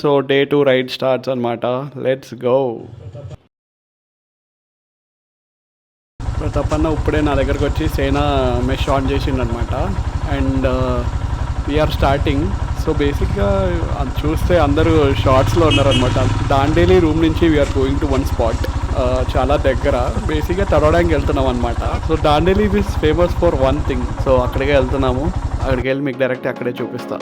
So day 2 ride starts అనమాట. Let's go. ప్రతాపన్న ఇప్పుడే నా దగ్గరకు వచ్చి సేనా మెష్ ఆన్ చేసిండు అనమాట. And we are starting. సో బేసిక్గా చూస్తే అందరూ షార్ట్స్లో ఉన్నారనమాట. దాండేలి రూమ్ నుంచి we are going to one spot, చాలా దగ్గర. బేసిక్గా తడవడానికి వెళ్తున్నాం అనమాట. So Dandeli is famous for one thing. So అక్కడికే వెళ్తున్నాము. అక్కడికి వెళ్ళి మీకు డైరెక్ట్ అక్కడే చూపిస్తా.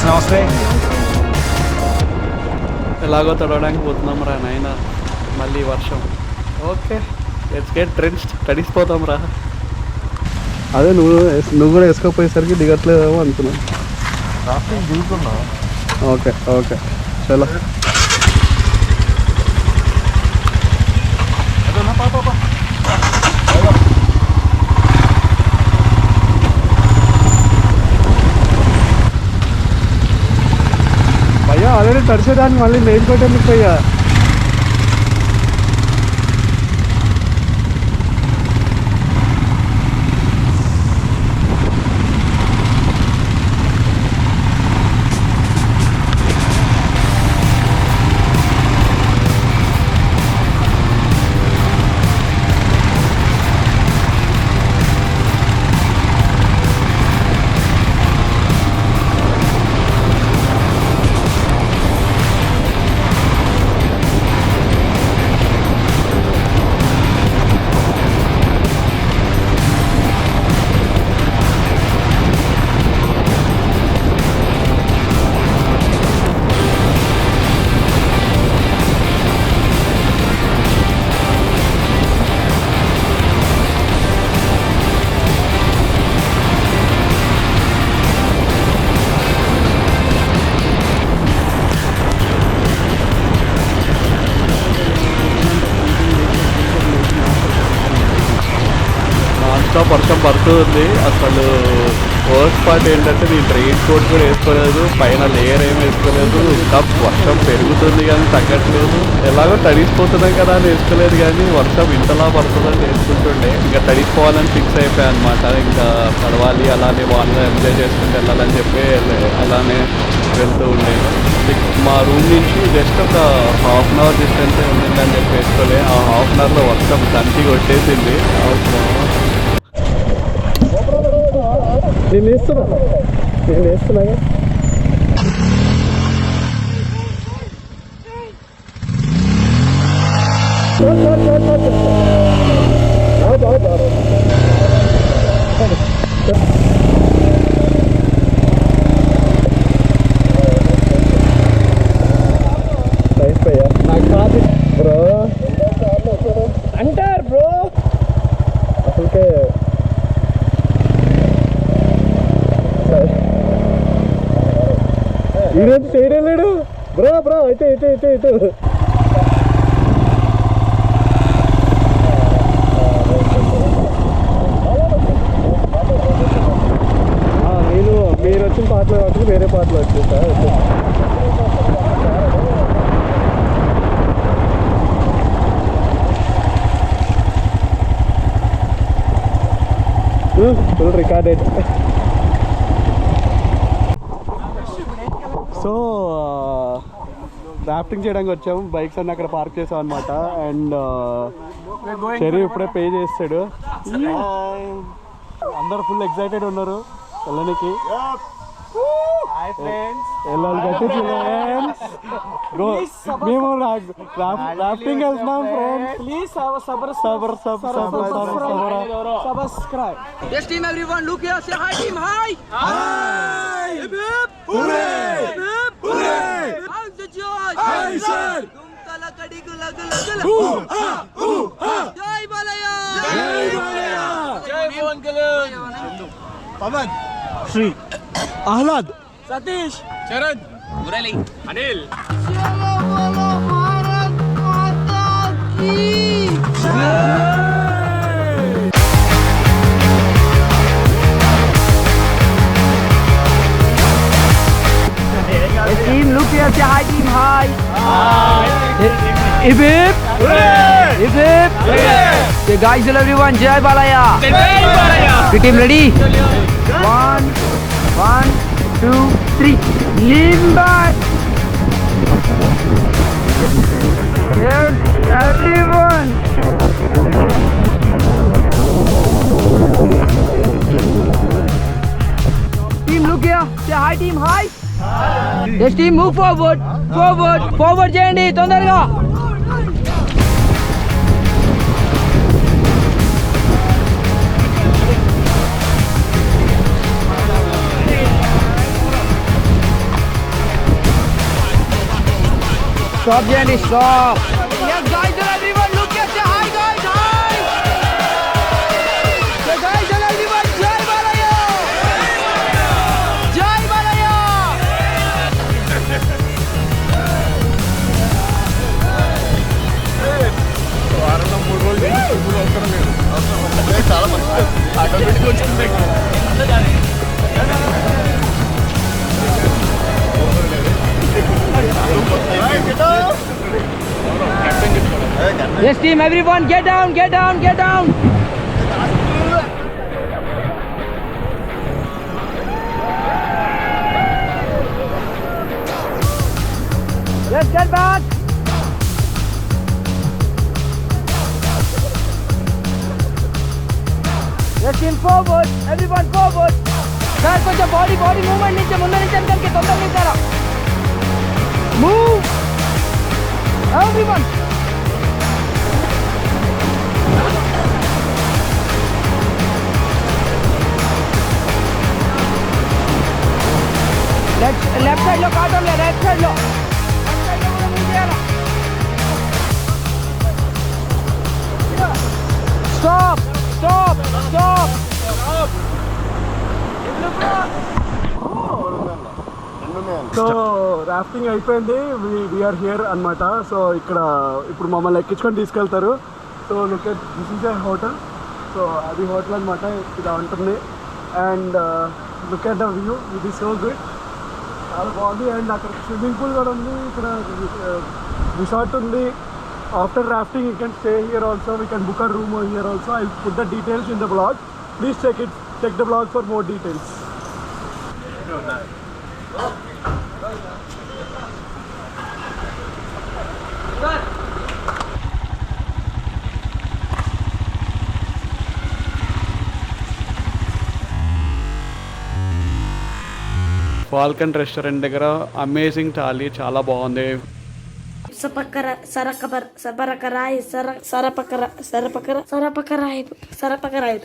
నమస్తే. ఎలాగో తడవడానికి పోతున్నాం రా నాయన. మళ్ళీ వర్షం. Okay, let's get drenched. తడిసిపోతాం రా. అదే నువ్వు కూడా వేసుకోపోయేసరికి దిగట్లేదేమో అనుకున్నా. రాఫ్టింగ్ దిగుతున్నా. ఓకే ఓకే చలో. భయ్యా ఆల్రెడీ తడిసేదాన్ని మళ్ళీ మెయిన్ కోట్ ఎందుకు భయ్యా? వర్షం పడుతుంది. అసలు వర్స్ట్ పార్ట్ ఏంటంటే నేను రెయిన్ కోట్ కూడా వేసుకోలేదు, పైన లేయర్ ఏమి వేసుకోలేదు. ఇంకా వర్షం పెరుగుతుంది కానీ తగ్గట్లేదు. ఎలాగో తడిసిపోతున్నాం కదా అని వేసుకోలేదు, కానీ వర్షం ఇంతలా పడుతుందని వేసుకుంటుండే. ఇంకా తడిసిపోవాలని ఫిక్స్ అయిపోయాయి అనమాట. ఇంకా పడవాలి, అలానే వాన్లో ఎంజాయ్ చేసుకుంటూ వెళ్ళాలని చెప్పి అలానే వెళ్తూ ఉండేది. మా రూమ్ నుంచి జస్ట్ ఒక హాఫ్ అన్ అవర్ డిస్టెన్స్ ఉండిందని చెప్పి వేసుకోలే. ఆ హాఫ్ అన్ అవర్లో వర్షం దంచి కొట్టేసింది. నేను వేస్తున్నాగా నాకు కాదు బ్రో అంటారు బ్రో. అసలుకే ఈరోజు చేయలేడు బ్రో. బ్రో అయితే ఇటు ఇటు ఇటు నేను మీరు వచ్చిన పాటలు కాబట్టి వేరే పాటలు వచ్చేసా. Full recorded. సో రాఫ్టింగ్ చేయడానికి వచ్చాము. బైక్స్ అన్నీ అక్కడ పార్క్ చేసాం అనమాట. అండ్ చెరీ ఇప్పుడే పే చేస్తాడు. అందరు ఫుల్ ఎక్సైటెడ్ ఉన్నారు. వెళ్ళడానికి వెళ్ళాలి గట్టి గో మేము రాఫ్టింగ్ వెళ్తున్నాం friends please subscribe Yes team everyone look here say hi team hi hi hip hip hooray hip hip hooray how's the George hi sir tum tala kadi gulag jai balaya jai Bongala Pavan Shri Ahlad Satish Charan Murali Anil Chalo bolo Bharat Mata ki team look here say hi team hi hip hip hooray hip hip hooray say guys hello everyone jai balaya your team ready 1 2 3 lean back yes everyone team look here say hi team hi yes team move forward చేయండి తొందరగా stop చేయండి stop yes guys and everyone look at say hi guys hi so guys and everyone jai balaya వారంలో 3 రోజులు full అవసరం లేదు చాలా మంది automatic వచ్చింది yes team everyone get down let's get back yes team forward everyone forward sir కొంచెం body movement నుంచి ముందు నుంచి వెనకకి తొందరగా నింటారా move everyone left side లో కాటం లే right side లో కూడా move చేయాలా stop సో రాఫ్టింగ్ అయిపోయింది వీఆర్ హియర్ అన్నమాట. సో ఇక్కడ ఇప్పుడు మమ్మల్ని ఎక్కించుకొని తీసుకెళ్తారు. So look at this is a hotel. So అది హోటల్ అనమాట, ఇలా ఉంటుంది. And look at the view, ఇది సో గుడ్, చాలా బాగుంది. అండ్ అక్కడ స్విమ్మింగ్ పూల్ కూడా ఉంది, ఇక్కడ రిసార్ట్ ఉంది. After rafting you can stay here also, we can book a room here also. I put the details in the blog, please check the blog for more details. Falcon restaurant దగ్గర amazing thali, చాలా బాగుంది. సరపకరాయి